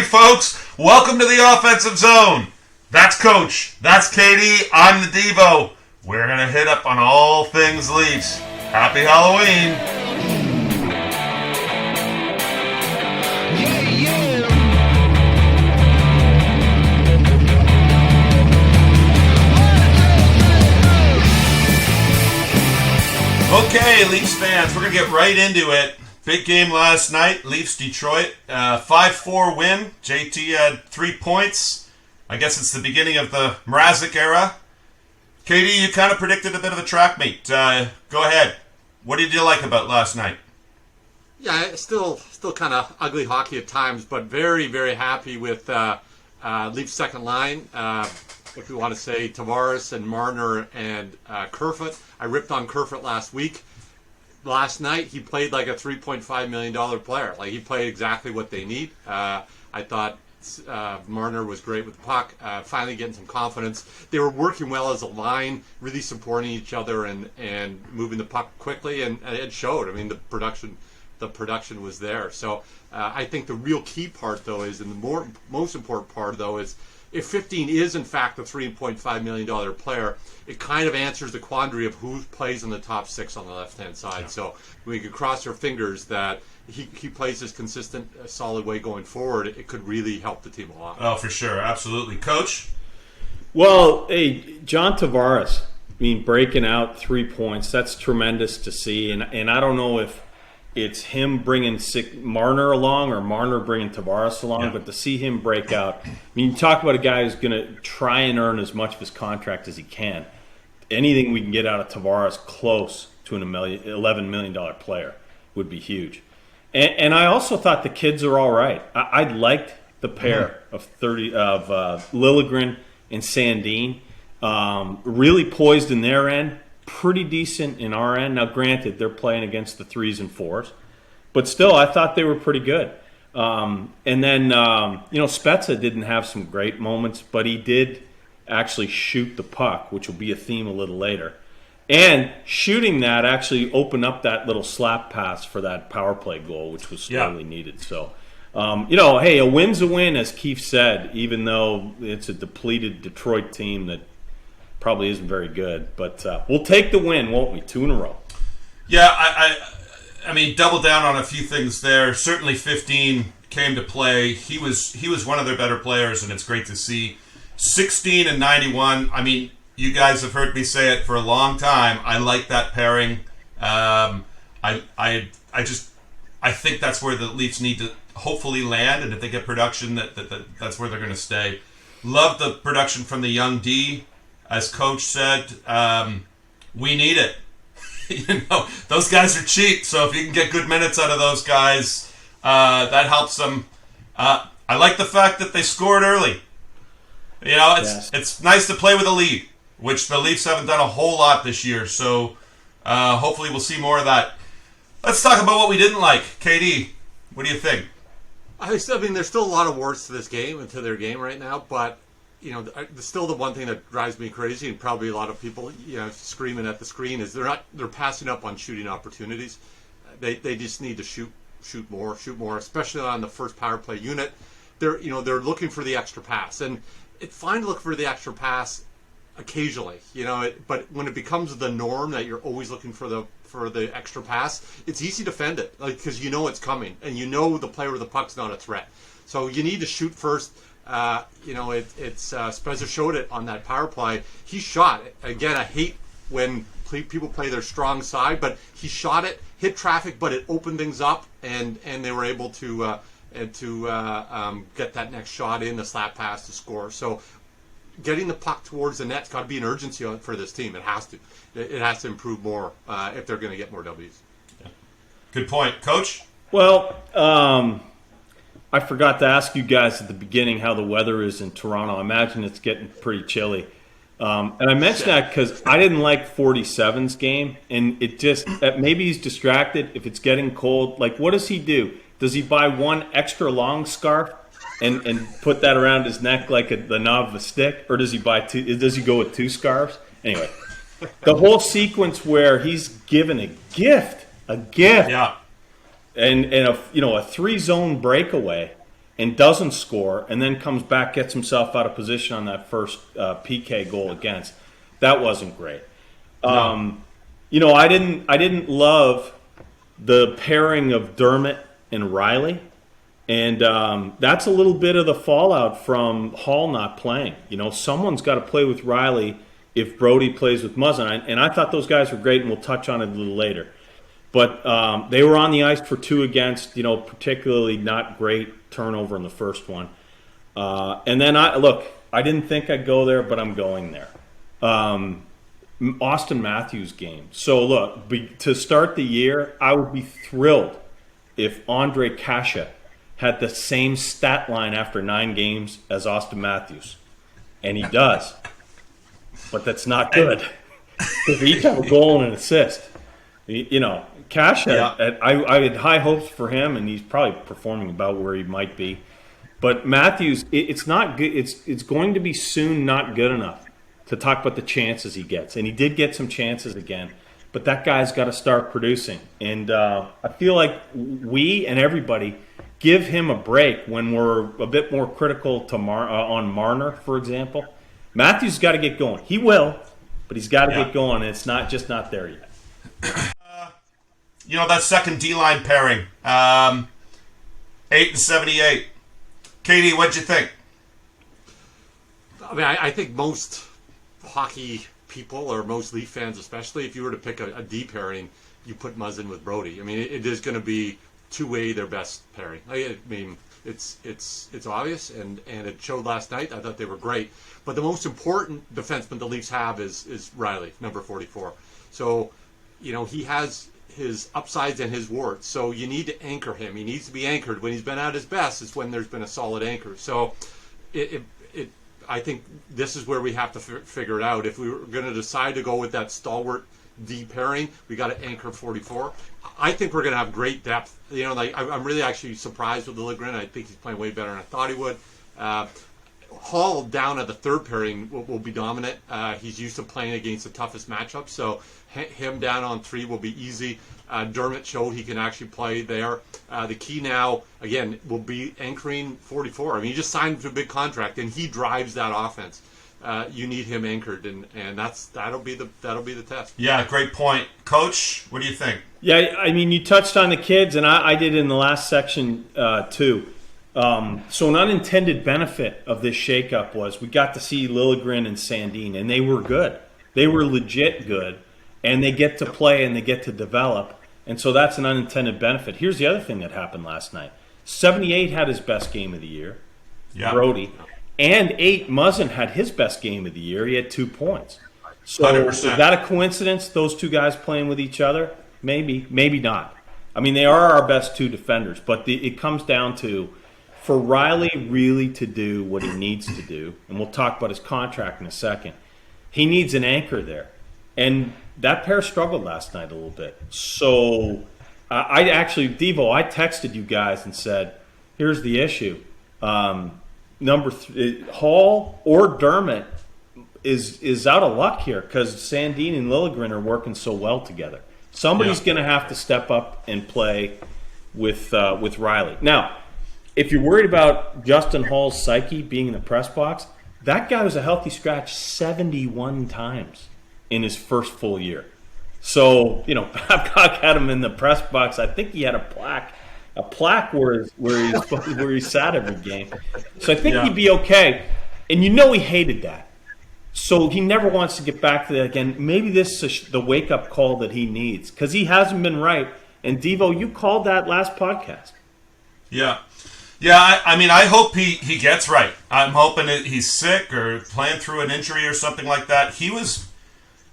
folks. Welcome to the Offensive Zone. That's Coach. That's Katie. I'm the Devo. We're going to hit up on all things Leafs. Happy Halloween. Okay, Leafs fans, we're going to get right into it. Big game last night, Leafs-Detroit, 5-4 win. JT had 3 points. I guess it's the beginning of the Mrazek era. Katie, you kind of predicted a bit of a track meet. Go ahead. What did you like about last night? Yeah, still kind of ugly hockey at times, but very, very happy with Leafs second line. If we want to say Tavares and Marner and Kerfoot. I ripped on Kerfoot last week. Last night, he played like a $3.5 million player. Like, he played exactly what they need. I thought Marner was great with the puck, finally getting some confidence. They were working well as a line, really supporting each other and moving the puck quickly, and it showed. I mean, the production was there. So I think the real key part, though, is, and the most important part, though, is if 15 is, in fact, a $3.5 million player, it kind of answers the quandary of who plays in the top 6 on the left-hand side. Yeah. So we could cross our fingers that he plays this consistent, solid way going forward. It could really help the team a lot. Oh, for sure. Absolutely. Coach? Well, hey, John Tavares, breaking out 3 points, that's tremendous to see. And I don't know if it's him bringing Marner along or Marner bringing Tavares along, but to see him break out. You talk about a guy who's going to try and earn as much of his contract as he can. Anything we can get out of Tavares close to an $11 million player would be huge. And I also thought the kids are all right. I liked the pair of Liljegren and Sandin. Really poised in their end. Pretty decent in our end. Now, granted, they're playing against the 3s and 4s, but still, I thought they were pretty good. And then, Spezza didn't have some great moments, but he did actually shoot the puck, which will be a theme a little later. And shooting that actually opened up that little slap pass for that power play goal, which was sorely needed. So, hey, a win's a win, as Keefe said, even though it's a depleted Detroit team that probably isn't very good, but we'll take the win, won't we? 2 in a row. Yeah, I mean, double down on a few things there. Certainly, 15 came to play. He was one of their better players, and it's great to see. 16 and 91. I mean, you guys have heard me say it for a long time. I like that pairing. I think that's where the Leafs need to hopefully land, and if they get production, that's where they're going to stay. Love the production from the young D. As Coach said, we need it. Those guys are cheap, so if you can get good minutes out of those guys, that helps them. I like the fact that they scored early. It's nice to play with a lead, which the Leafs haven't done a whole lot this year, so hopefully we'll see more of that. Let's talk about what we didn't like. KD, what do you think? I mean, there's still a lot of warts to this game and to their game right now, but still the one thing that drives me crazy, and probably a lot of people, screaming at the screen, is they're passing up on shooting opportunities. They just need to shoot more, especially on the first power play unit. They're looking for the extra pass, and it's fine to look for the extra pass occasionally, but when it becomes the norm that you're always looking for the extra pass, it's easy to defend it, because it's coming, and the player with the puck's not a threat. So you need to shoot first. Spezza showed it on that power play. He shot it. Again, I hate when people play their strong side, but he shot it, hit traffic, but it opened things up, and they were able to get that next shot in, the slap pass to score. So getting the puck towards the net's got to be an urgency for this team. It has to. It has to improve more if they're going to get more W's. Yeah. Good point. Coach? Well, I forgot to ask you guys at the beginning how the weather is in Toronto. I imagine it's getting pretty chilly. And I mentioned that because I didn't like 47's game, and it just maybe he's distracted if it's getting cold. Like, what does he do? Does he buy one extra long scarf and put that around his neck like the knob of a stick, or does he buy two? Does he go with 2 scarves? Anyway, the whole sequence where he's given a gift, yeah, and a 3-zone breakaway, and doesn't score, and then comes back, gets himself out of position on that first PK goal against. That wasn't great. No. I didn't love the pairing of Dermott and Reilly, and that's a little bit of the fallout from Hall not playing. Someone's got to play with Reilly if Brody plays with Muzzin, and I thought those guys were great, and we'll touch on it a little later. But they were on the ice for 2 against, particularly not great turnover in the first one. And then I didn't think I'd go there, but I'm going there. Austin Matthews game. So look, to start the year, I would be thrilled if Andre Kasha had the same stat line after 9 games as Austin Matthews. And he does. But that's not good. Because they each have a goal and an assist. Cash, I had high hopes for him, and he's probably performing about where he might be. But Matthews, it's not good. It's going to be soon not good enough to talk about the chances he gets. And he did get some chances again. But that guy's got to start producing. And I feel like we and everybody give him a break when we're a bit more critical on Marner, for example. Matthews got to get going. He will, but he's got to get going, and it's not there yet. That second D-line pairing, 8 and 78. Katie, what'd you think? I mean, I think most hockey people, or most Leaf fans especially, if you were to pick a D pairing, you put Muzzin with Brody. I mean, it is going to be two-way their best pairing. I mean, it's obvious, and it showed last night. I thought they were great. But the most important defenseman the Leafs have is Reilly, number 44. So, he has his upsides and his warts. So you need to anchor him. He needs to be anchored. When he's been at his best, it's when there's been a solid anchor. So I think this is where we have to figure it out. If we were going to decide to go with that stalwart D pairing, we got to anchor 44. I think we're going to have great depth. I'm really actually surprised with Liljegren. I think he's playing way better than I thought he would. Hall down at the third pairing will be dominant. He's used to playing against the toughest matchups, so him down on 3 will be easy. Dermott showed he can actually play there. The key now, again, will be anchoring 44. I mean, he just signed to a big contract, and he drives that offense. You need him anchored, and that'll be the test. Yeah, great point, Coach. What do you think? Yeah, I mean, you touched on the kids, and I did in the last section too. So an unintended benefit of this shakeup was we got to see Liljegren and Sandin, and they were good. They were legit good, and they get to play and they get to develop, and so that's an unintended benefit. Here's the other thing that happened last night. 78 had his best game of the year, Brody, and 8 Muzzin had his best game of the year. He had 2 points. So 100%. Is that a coincidence, those 2 guys playing with each other? Maybe, maybe not. I mean, they are our best 2 defenders, but it comes down to, for Reilly really to do what he needs to do, and we'll talk about his contract in a second, he needs an anchor there. And that pair struggled last night a little bit. So I actually, Devo, I texted you guys and said, here's the issue. Number 3, Hall or Dermott is out of luck here because Sandin and Liljegren are working so well together. Somebody's going to have to step up and play with Reilly. Now, if you're worried about Justin Hall's psyche being in the press box, that guy was a healthy scratch 71 times in his first full year. So, Babcock had him in the press box. I think he had a plaque where he sat every game. So I think he'd be okay. And he hated that. So he never wants to get back to that again. Maybe this is the wake-up call that he needs because he hasn't been right. And, Devo, you called that last podcast. Yeah. Yeah, I mean, I hope he gets right. I'm hoping that he's sick or playing through an injury or something like that.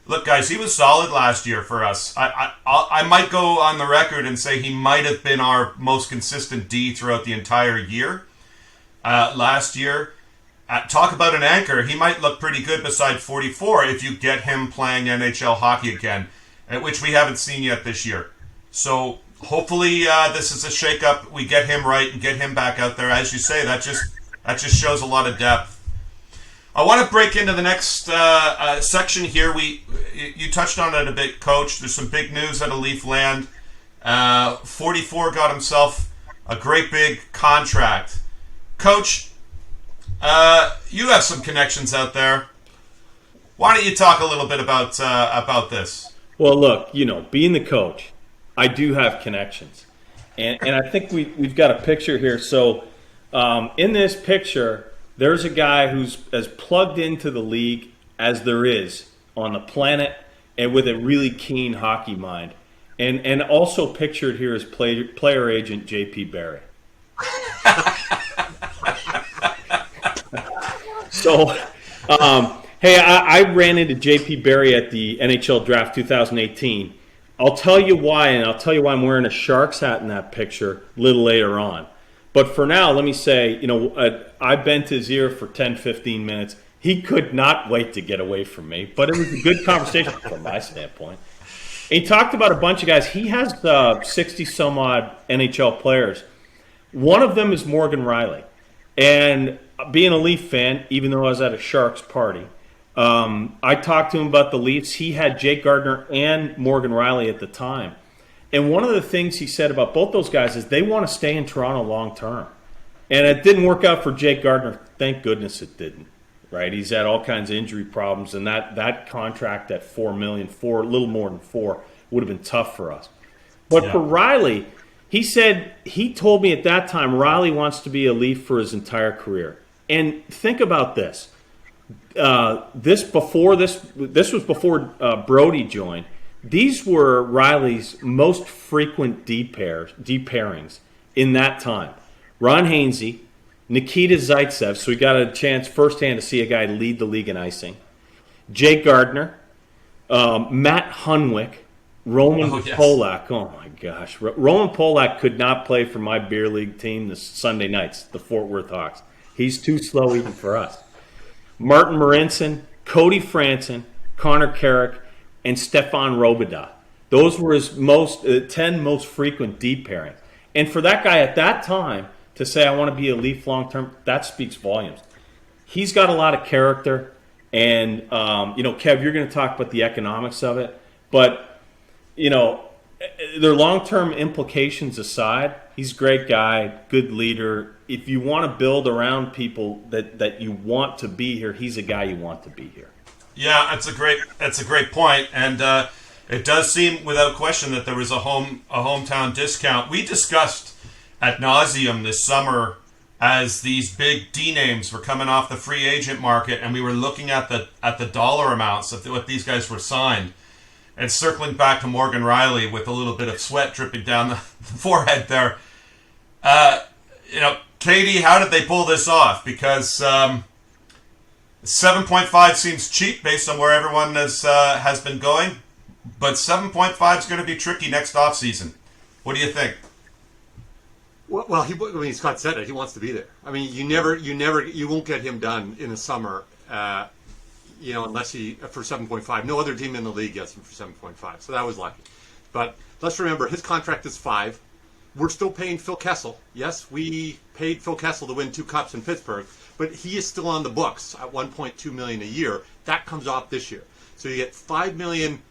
Look, guys, he was solid last year for us. I might go on the record and say he might have been our most consistent D throughout the entire year. Last year, talk about an anchor. He might look pretty good beside 44 if you get him playing NHL hockey again, which we haven't seen yet this year. So hopefully this is a shakeup. We get him right and get him back out there. As you say, that just shows a lot of depth. I want to break into the next section here. You touched on it a bit, Coach. There's some big news out of Leaf land. 44 got himself a great big contract. Coach, you have some connections out there. Why don't you talk a little bit about this? Well, look, being the coach, I do have connections. And I think we've got a picture here. So in this picture, there's a guy who's as plugged into the league as there is on the planet and with a really keen hockey mind. And also pictured here is player agent J.P. Barry. So, hey, I ran into J.P. Barry at the NHL Draft 2018. I'll tell you why, and I'll tell you why I'm wearing a Sharks hat in that picture a little later on. But for now, let me say, I bent his ear for 10, 15 minutes. He could not wait to get away from me, but it was a good conversation from my standpoint. And he talked about a bunch of guys. He has 60-some-odd NHL players. One of them is Morgan Reilly. And being a Leaf fan, even though I was at a Sharks party, I talked to him about the Leafs. He had Jake Gardiner and Morgan Reilly at the time. And one of the things he said about both those guys is they want to stay in Toronto long term. And it didn't work out for Jake Gardiner. Thank goodness it didn't. Right? He's had all kinds of injury problems, and that contract at $4 million, a little more than $4 million, would have been tough for us. But for Reilly, he said, he told me at that time, Reilly wants to be a Leaf for his entire career. And think about this. This was before Brody joined. These were Riley's most frequent D pairings in that time. Ron Hainsey, Nikita Zaitsev, so we got a chance firsthand to see a guy lead the league in icing. Jake Gardiner, Matt Hunwick, Roman Polak. Oh my gosh, Roman Polak could not play for my beer league team this Sunday nights, the Fort Worth Hawks. He's too slow even for us. Martin Marincin, Cody Franson, Connor Carrick, and Stefan Robidas. Those were his 10 most frequent D pairings. And for that guy at that time to say, I want to be a Leaf long term, that speaks volumes. He's got a lot of character. And, Kev, you're going to talk about the economics of it. But, their long-term implications aside, he's a great guy, good leader. If you want to build around people that you want to be here, he's a guy you want to be here. Yeah, that's a great point, and it does seem without question that there was a hometown discount. We discussed ad nauseum this summer as these big D names were coming off the free agent market, and we were looking at the dollar amounts of what these guys were signed. And circling back to Morgan Reilly with a little bit of sweat dripping down the forehead there. Katie, how did they pull this off? Because 7.5 seems cheap based on where everyone has been going, but 7.5 is going to be tricky next offseason. What do you think? Well, Scott said it. He wants to be there. I mean, you won't get him done in the summer. Unless for 7.5. No other team in the league gets him for 7.5. So that was lucky. But let's remember, his contract is 5. We're still paying Phil Kessel. Yes, we paid Phil Kessel to win 2 cups in Pittsburgh, but he is still on the books at $1.2 million a year. That comes off this year. So you get $5 million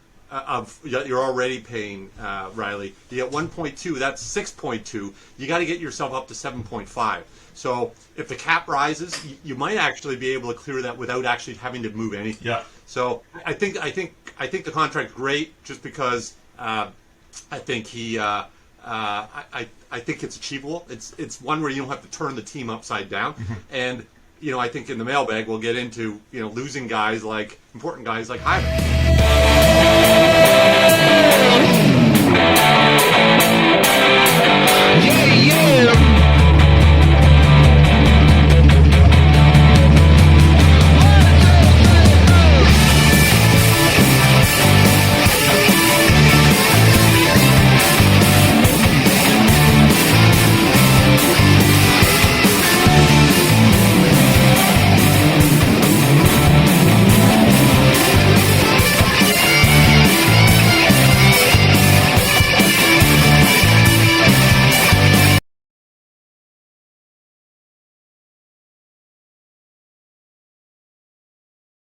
you're already paying Reilly. You get 1.2. That's 6.2. You got to get yourself up to 7.5. So if the cap rises, you might actually be able to clear that without actually having to move anything. Yeah. So I think the contract's great just because I think I think it's achievable. It's one where you don't have to turn the team upside down. Mm-hmm. And I think in the mailbag we'll get into losing important guys like Hyman.